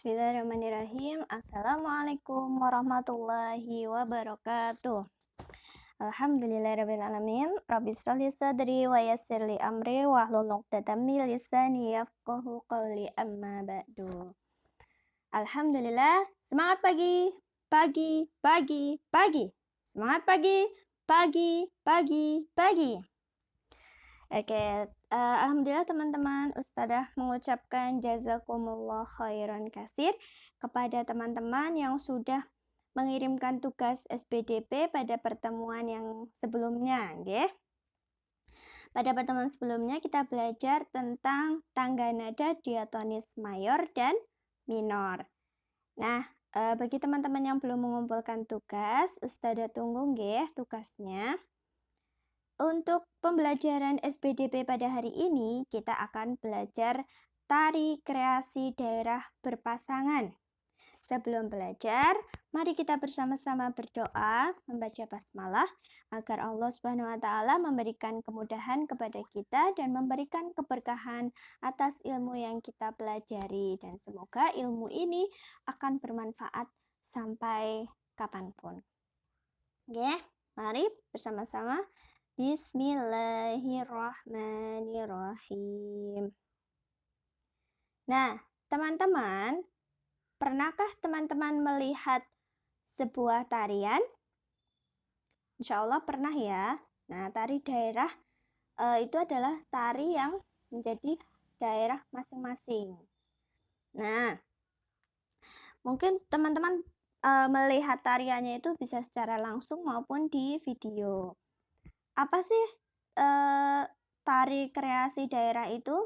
Bismillahirrahmanirrahim. Assalamualaikum warahmatullahi wabarakatuh. Alhamdulillahirrabbilalamin. Rabbi shrah li sadri wa yassir li amri wahlul 'uqdatam min lisani yafqahu qawli amma ba'du. Alhamdulillah, semangat pagi, pagi, pagi, pagi. Semangat pagi, pagi, pagi, pagi. Oke, alhamdulillah teman-teman, Ustadzah mengucapkan jazakumullah khairan kasir kepada teman-teman yang sudah mengirimkan tugas SPDP pada pertemuan yang sebelumnya, nggih. Pada pertemuan sebelumnya kita belajar tentang tangga nada diatonis mayor dan minor. Nah, bagi teman-teman yang belum mengumpulkan tugas, Ustadzah tunggu nggih tugasnya. Untuk pembelajaran SPDP pada hari ini, kita akan belajar tari kreasi daerah berpasangan. Sebelum belajar, mari kita bersama-sama berdoa, membaca basmalah, agar Allah Subhanahu wa Ta'ala memberikan kemudahan kepada kita dan memberikan keberkahan atas ilmu yang kita pelajari. Dan semoga ilmu ini akan bermanfaat sampai kapanpun. Oke, mari bersama-sama. Bismillahirrahmanirrahim. Nah, teman-teman, pernahkah teman-teman melihat sebuah tarian? Insya Allah pernah ya. Nah, tari daerah itu adalah tari yang menjadi daerah masing-masing. Nah, mungkin teman-teman melihat tariannya itu bisa secara langsung maupun di video. Apa sih tari kreasi daerah itu?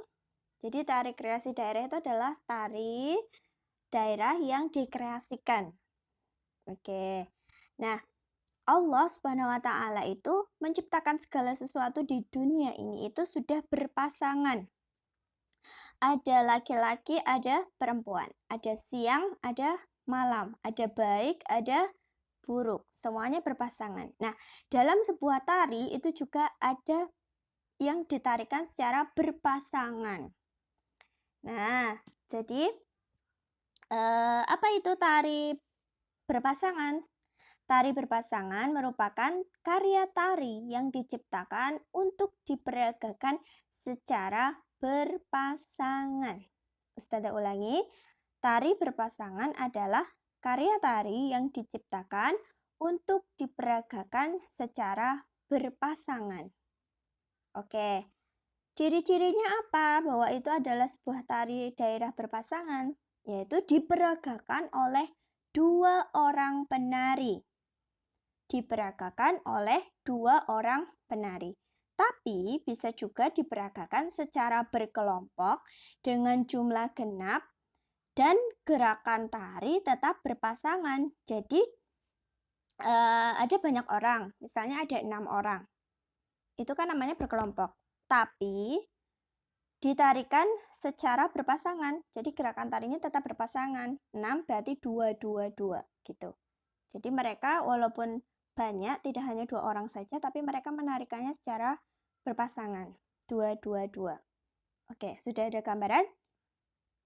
Jadi tari kreasi daerah itu adalah tari daerah yang dikreasikan. Oke. Nah, Allah Subhanahu wa Ta'ala itu menciptakan segala sesuatu di dunia ini itu sudah berpasangan. Ada laki-laki, ada perempuan. Ada siang, ada malam. Ada baik, ada buruk, semuanya berpasangan. Nah, dalam sebuah tari itu juga ada yang ditarikan secara berpasangan. Nah, jadi apa itu tari berpasangan? Tari berpasangan merupakan karya tari yang diciptakan untuk diperagakan secara berpasangan. Ustadzah ulangi, tari berpasangan adalah karya tari yang diciptakan untuk diperagakan secara berpasangan. Oke, ciri-cirinya apa? Bahwa itu adalah sebuah tari daerah berpasangan, yaitu diperagakan oleh dua orang penari. Diperagakan oleh dua orang penari. Tapi bisa juga diperagakan secara berkelompok dengan jumlah genap dan gerakan tari tetap berpasangan. Jadi ada banyak orang, misalnya ada 6 orang. Itu kan namanya berkelompok. Tapi ditarikan secara berpasangan. Jadi gerakan tarinya tetap berpasangan. 6 berarti 2, 2, 2 gitu. Jadi mereka walaupun banyak, tidak hanya 2 orang saja, tapi mereka menarikannya secara berpasangan. 2, 2, 2. Oke, sudah ada gambaran?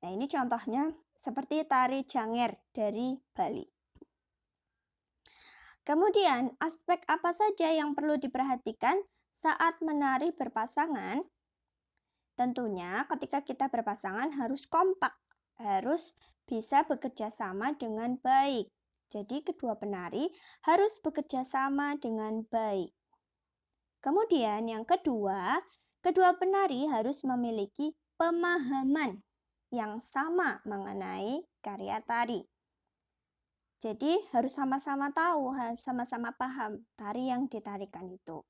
Nah, ini contohnya seperti tari Janger dari Bali. Kemudian, aspek apa saja yang perlu diperhatikan saat menari berpasangan? Tentunya ketika kita berpasangan harus kompak, harus bisa bekerja sama dengan baik. Jadi kedua penari harus bekerja sama dengan baik. Kemudian yang kedua penari harus memiliki pemahaman yang sama mengenai karya tari. Jadi harus sama-sama tahu, harus sama-sama paham tari yang ditarikan itu.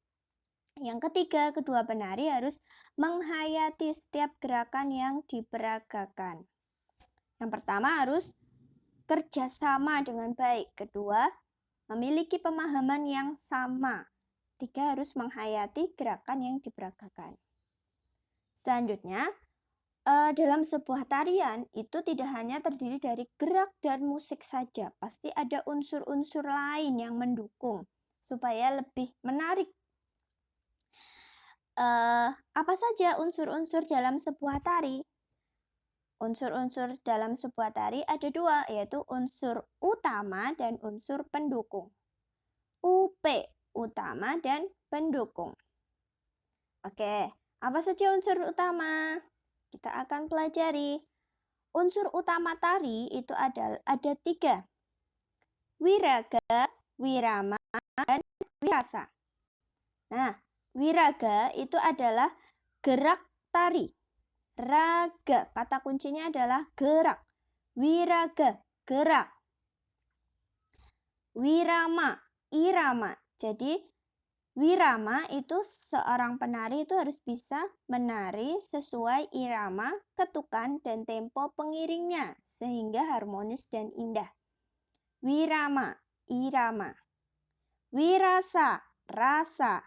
Yang ketiga, kedua penari harus menghayati setiap gerakan yang diperagakan. Yang pertama harus kerjasama dengan baik. Kedua, memiliki pemahaman yang sama. Tiga, harus menghayati gerakan yang diperagakan. Selanjutnya, dalam sebuah tarian itu tidak hanya terdiri dari gerak dan musik saja. Pasti ada unsur-unsur lain yang mendukung supaya lebih menarik. Apa saja unsur-unsur dalam sebuah tari? Unsur-unsur dalam sebuah tari ada dua, yaitu unsur utama dan unsur pendukung. UP, utama dan pendukung. Oke, apa saja unsur utama? Kita akan pelajari. Unsur utama tari itu ada 3. Wiraga, wirama, dan wirasa. Nah, wiraga itu adalah gerak tari. Raga, kata kuncinya adalah gerak. Wiraga, gerak. Wirama, irama. Jadi, wirama itu seorang penari itu harus bisa menari sesuai irama, ketukan, dan tempo pengiringnya, sehingga harmonis dan indah. Wirama, irama. Wirasa, rasa.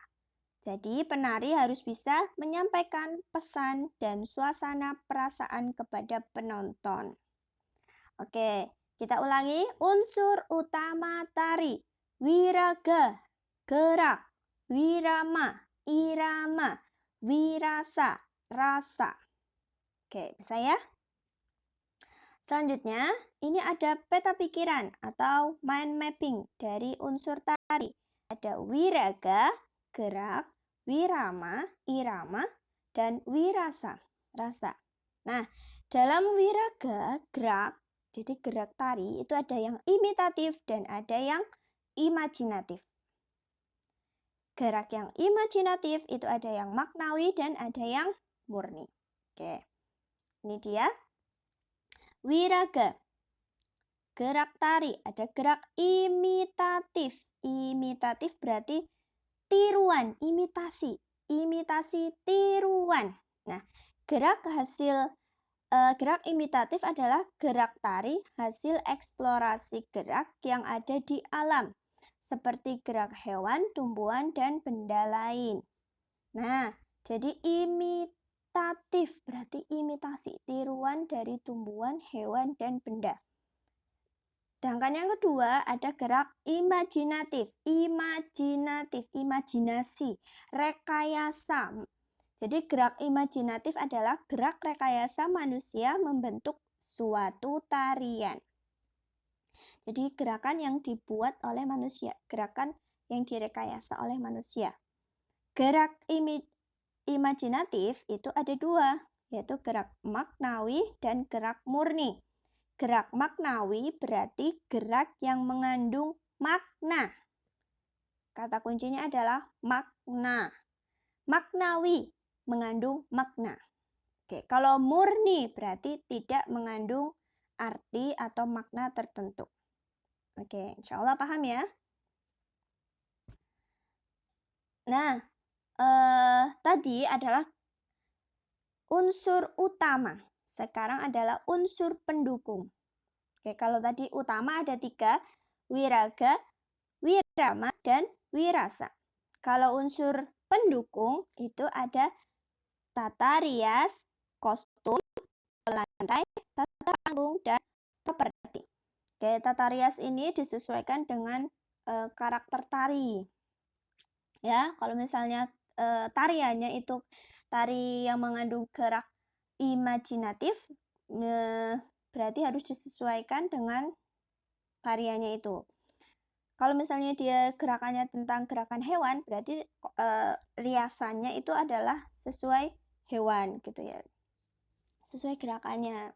Jadi penari harus bisa menyampaikan pesan dan suasana perasaan kepada penonton. Oke, kita ulangi. Unsur utama tari. Wiraga, gerak. Wirama, irama. Wirasa, rasa. Oke, bisa ya? Selanjutnya, ini ada peta pikiran atau mind mapping dari unsur tari. Ada wiraga, gerak, wirama, irama, dan wirasa, rasa. Nah, dalam wiraga, gerak, jadi gerak tari itu ada yang imitatif dan ada yang imajinatif. Gerak yang imajinatif itu ada yang maknawi dan ada yang murni. Oke, ini dia. Wiraga, gerak tari, ada gerak imitatif. Imitatif berarti tiruan, imitasi, tiruan. Nah, gerak imitatif adalah gerak tari hasil eksplorasi gerak yang ada di alam, seperti gerak hewan, tumbuhan, dan benda lain. Nah, jadi imitatif berarti imitasi, tiruan dari tumbuhan, hewan, dan benda. Sedangkan yang kedua ada gerak imajinatif, imajinasi, rekayasa. Jadi gerak imajinatif adalah gerak rekayasa manusia membentuk suatu tarian. Jadi gerakan yang dibuat oleh manusia, gerakan yang direkayasa oleh manusia. Gerak imajinatif itu ada 2, yaitu gerak maknawi dan gerak murni. Gerak maknawi berarti gerak yang mengandung makna. Kata kuncinya adalah makna. Maknawi, mengandung makna. Oke, kalau murni berarti tidak mengandung arti atau makna tertentu. Oke, insya Allah paham ya. Nah, tadi adalah unsur utama. Sekarang adalah unsur pendukung. Oke, kalau tadi utama ada 3, wiraga, wirama, dan wirasa. Kalau unsur pendukung itu ada tata rias, kostum, lantai, tata panggung, dan properti. Oke, tata rias ini disesuaikan dengan karakter tari. Ya, kalau misalnya tariannya itu tari yang mengandung gerak imajinatif, berarti harus disesuaikan dengan tariannya itu. Kalau misalnya dia gerakannya tentang gerakan hewan, berarti riasannya itu adalah sesuai hewan gitu ya, sesuai gerakannya.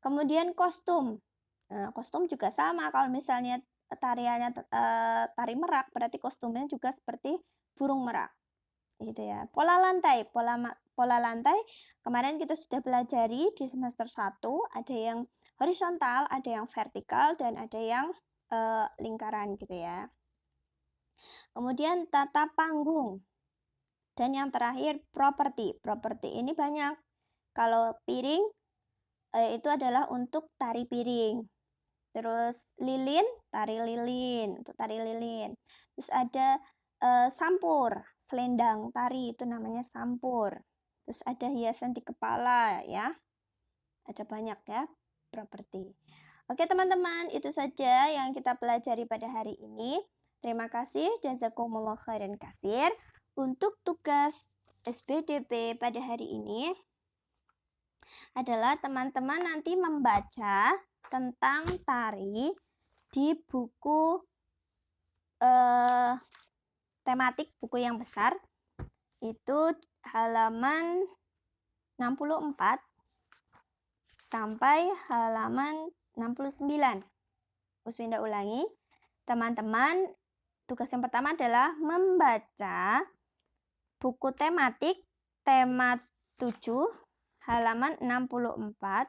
Kemudian kostum. Nah, kostum juga sama. Kalau misalnya tariannya tari merak, berarti kostumnya juga seperti burung merak. Gitu ya. Pola lantai, pola lantai kemarin kita sudah pelajari di semester 1, ada yang horizontal, ada yang vertikal, dan ada yang lingkaran gitu ya. Kemudian tata panggung. Dan yang terakhir properti. Properti ini banyak. Kalau piring itu adalah untuk tari piring. Terus lilin, tari lilin, untuk tari lilin. Terus ada sampur, selendang tari itu namanya sampur. Terus ada hiasan di kepala ya. Ada banyak ya properti. Oke teman-teman, itu saja yang kita pelajari pada hari ini. Terima kasih, jazakumullah khairan katsir. Untuk tugas SBDP pada hari ini, adalah teman-teman nanti membaca tentang tari di buku tematik, buku yang besar, itu halaman 64 sampai halaman 69. Uswinda ulangi, teman-teman, tugas yang pertama adalah membaca buku tematik tema 7 halaman 64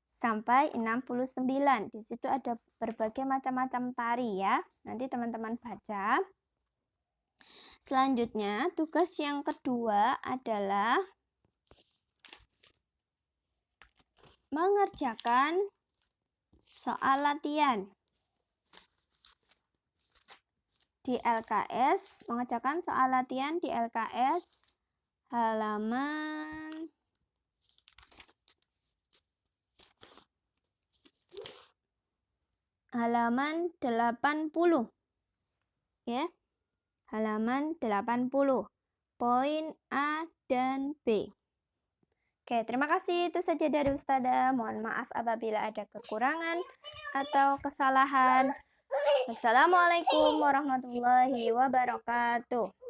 sampai 69. Di situ ada berbagai macam-macam tari ya. Nanti teman-teman baca. Selanjutnya, tugas yang kedua adalah mengerjakan soal latihan. Di LKS, mengerjakan soal latihan di LKS halaman 80. Ya. Halaman 80. Poin A dan B. Oke, terima kasih. Itu saja dari Ustazah. Mohon maaf apabila ada kekurangan atau kesalahan. Wassalamualaikum warahmatullahi wabarakatuh.